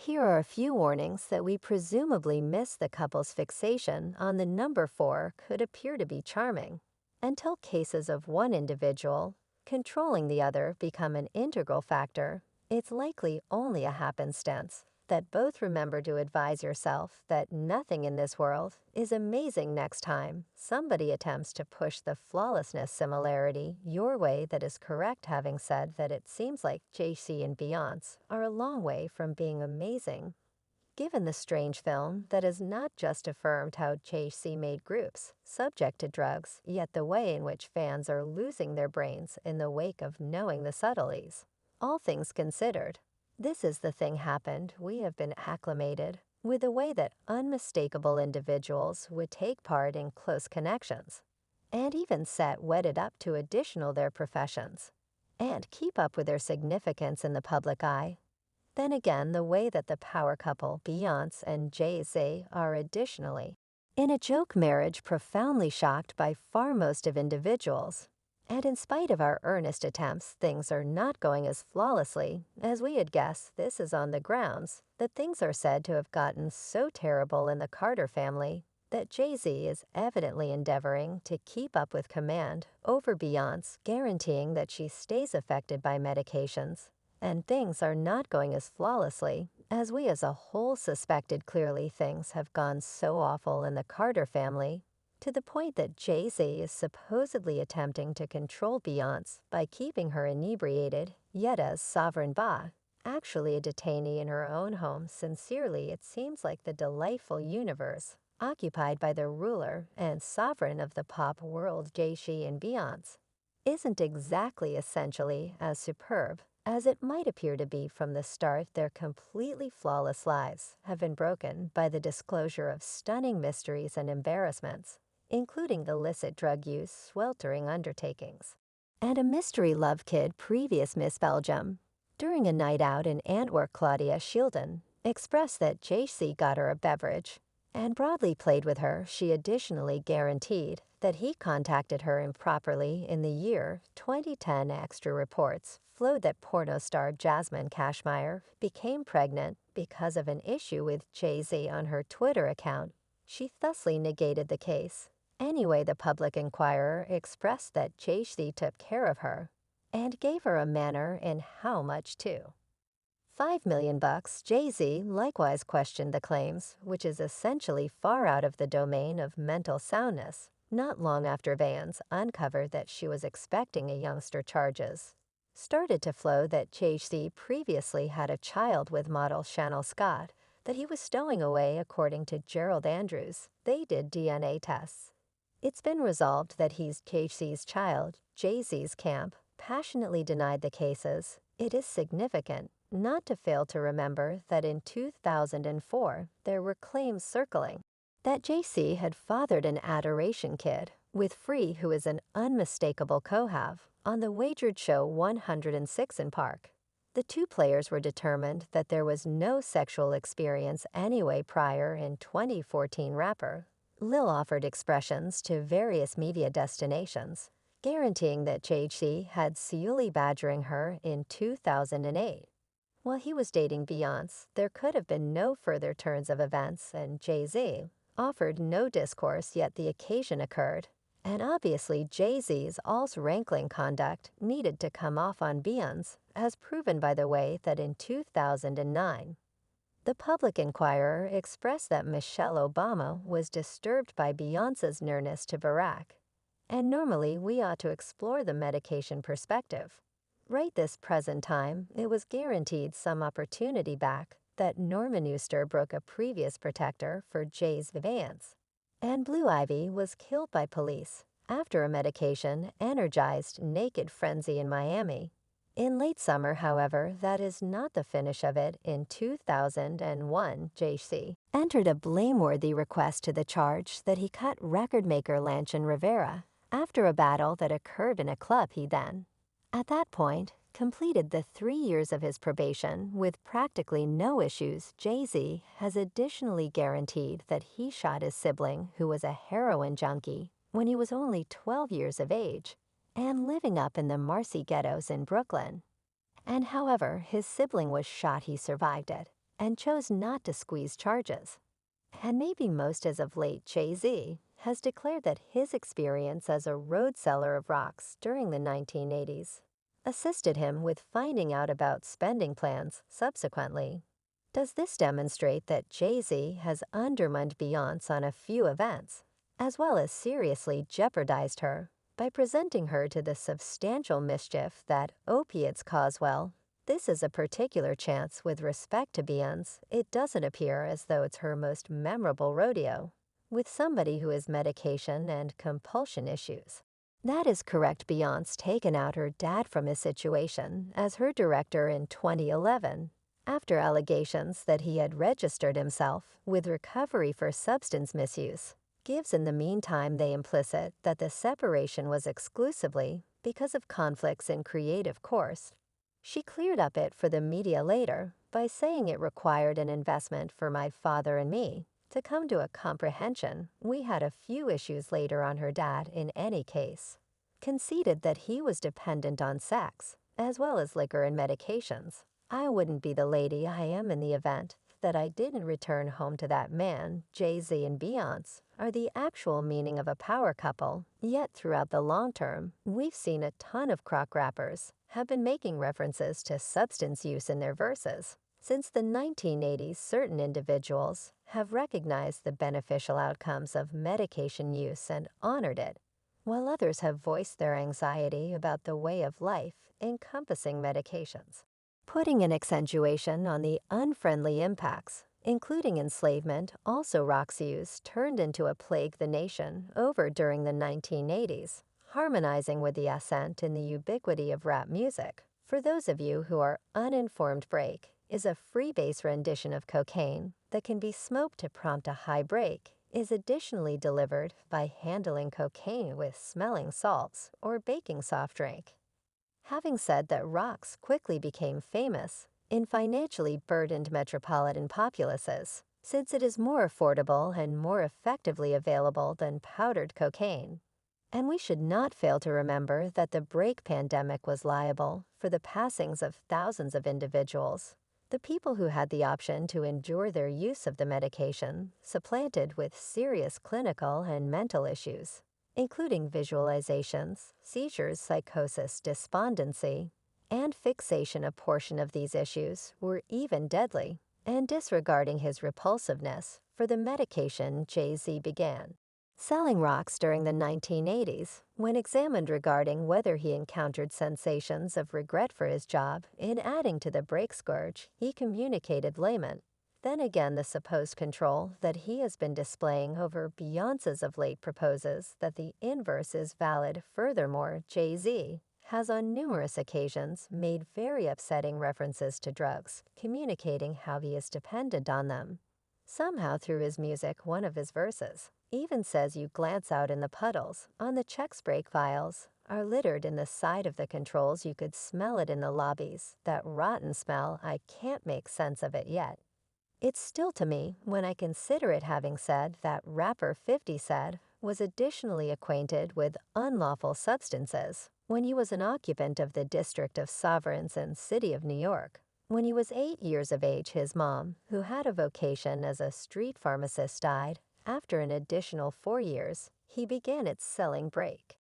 Here are a few warnings that we presumably miss the couple's fixation on the number 4 could appear to be charming, until cases of one individual controlling the other become an integral factor. It's likely only a happenstance that both remember to advise yourself that nothing in this world is amazing next time somebody attempts to push the flawlessness similarity your way that is correct, having said that it seems like JC and Beyoncé are a long way from being amazing. Given the strange film that has not just affirmed how JC made groups subject to drugs, yet the way in which fans are losing their brains in the wake of knowing the subtleties. All things considered, this is the thing happened. We have been acclimated with the way that unmistakable individuals would take part in close connections, and even set wedded up to additional their professions, and keep up with their significance in the public eye. Then again, the way that the power couple Beyoncé and Jay-Z are additionally in a joke marriage profoundly shocked by far most of individuals. And in spite of our earnest attempts, things are not going as flawlessly as we had guessed. This is on the grounds that things are said to have gotten so terrible in the Carter family that Jay-Z is evidently endeavoring to keep up with command over Beyoncé, guaranteeing that she stays affected by medications. And things are not going as flawlessly as we as a whole suspected. Clearly, things have gone so awful in the Carter family, to the point that Jay-Z is supposedly attempting to control Beyoncé by keeping her inebriated, yet as sovereign Ba, actually a detainee in her own home. Sincerely, it seems like the delightful universe occupied by the ruler and sovereign of the pop world, Jay-Z and Beyoncé, isn't exactly essentially as superb as it might appear to be from the start. Their completely flawless lives have been broken by the disclosure of stunning mysteries and embarrassments, including illicit drug use, sweltering undertakings, and a mystery love kid. Previous Miss Belgium, during a night out in Antwerp, Claudia Shieldon expressed that JC got her a beverage and broadly played with her. She additionally guaranteed that he contacted her improperly in the year 2010. Extra reports flowed that porno star Jasmine Cashmere became pregnant because of an issue with Jay-Z on her Twitter account. She thusly negated the case. Anyway, the Public Inquirer expressed that Jay-Z took care of her and gave her a manner in how much too. $5 million. Jay-Z likewise questioned the claims, which is essentially far out of the domain of mental soundness, not long after Vans uncovered that she was expecting a youngster. Charges started to flow that Jay-Z previously had a child with model Chanel Scott that he was stowing away. According to Gerald Andrews, they did DNA tests. It's been resolved that he's Jay-Z's child. Jay-Z's camp passionately denied the cases. It is significant not to fail to remember that in 2004 there were claims circling that Jay-Z had fathered an adoration kid with Free, who is an unmistakable co-have, on the wagered show 106 in Park. The two players were determined that there was no sexual experience anyway. Prior in 2014, rapper Lil offered expressions to various media destinations, guaranteeing that Jay-Z had Seuli badgering her in 2008. While he was dating Beyoncé, there could have been no further turns of events, and Jay-Z offered no discourse, yet the occasion occurred. And obviously Jay-Z's all's rankling conduct needed to come off on Beyoncé, as proven by the way that in 2009, the Public Inquirer expressed that Michelle Obama was disturbed by Beyoncé's nearness to Barack. And normally we ought to explore the medication perspective. Right this present time, it was guaranteed some opportunity back that Norman Euster broke a previous protector for Jay's Vans, and Blue Ivy was killed by police after a medication-energized naked frenzy in Miami. In late summer, however, that is not the finish of it. In 2001, Jay-Z entered a blameworthy request to the charge that he cut record maker Lanchin Rivera after a battle that occurred in a club. He then, at that point, completed the 3 years of his probation with practically no issues. Jay-Z has additionally guaranteed that he shot his sibling, who was a heroin junkie, when he was only 12 years of age and living up in the Marcy ghettos in Brooklyn. And however his sibling was shot, he survived it. and chose not to squeeze charges. And maybe most as of late, Jay-Z has declared that his experience as a road seller of rocks during the 1980s assisted him with finding out about spending plans subsequently. Does this demonstrate that Jay-Z has undermined Beyoncé on a few events, as well as seriously jeopardized her by presenting her to the substantial mischief that opiates cause? Well, this is a particular chance with respect to Beyoncé. It doesn't appear as though it's her most memorable rodeo with somebody who has medication and compulsion issues. That is correct. Beyoncé taken out her dad from his situation as her director in 2011 after allegations that he had registered himself with recovery for substance misuse. Gives in the meantime they implicit that the separation was exclusively because of conflicts in creative course. She cleared up it for the media later by saying it required an investment for my father and me to come to a comprehension. We had a few issues later on her dad in any case. Conceded that he was dependent on sex, as well as liquor and medications. I wouldn't be the lady I am in the event that I didn't return home to that man. Jay-Z and Beyoncé are the actual meaning of a power couple, yet throughout the long term, we've seen a ton of crock rappers have been making references to substance use in their verses. Since the 1980s, certain individuals have recognized the beneficial outcomes of medication use and honored it, while others have voiced their anxiety about the way of life encompassing medications, putting an accentuation on the unfriendly impacts, including enslavement. Also, rock's use turned into a plague the nation over during the 1980s, harmonizing with the ascent in the ubiquity of rap music. For those of you who are uninformed, break is a freebase rendition of cocaine that can be smoked to prompt a high break, is additionally delivered by handling cocaine with smelling salts or baking soft drink. Having said that, rocks quickly became famous in financially burdened metropolitan populaces, since it is more affordable and more effectively available than powdered cocaine. And we should not fail to remember that the break pandemic was liable for the passings of thousands of individuals. The people who had the option to endure their use of the medication supplanted with serious clinical and mental issues, including visualizations, seizures, psychosis, despondency, and fixation. A portion of these issues were even deadly, and disregarding his repulsiveness for the medication, Jay-Z began selling rocks during the 1980s. When examined regarding whether he encountered sensations of regret for his job in adding to the break scourge, he communicated lament. Then again, the supposed control that he has been displaying over Beyoncé's of late proposes that the inverse is valid. Furthermore, Jay-Z has on numerous occasions made very upsetting references to drugs, communicating how he is dependent on them. Somehow through his music, one of his verses even says, "You glance out in the puddles on the checks break files are littered in the side of the controls. You could smell it in the lobbies. That rotten smell, I can't make sense of it yet." It's still to me when I consider it. Having said that, rapper 50 Cent was additionally acquainted with unlawful substances when he was an occupant of the District of Sovereigns and City of New York. When he was 8 years of age, his mom, who had a vocation as a street pharmacist, died. After an additional 4 years, he began its selling break.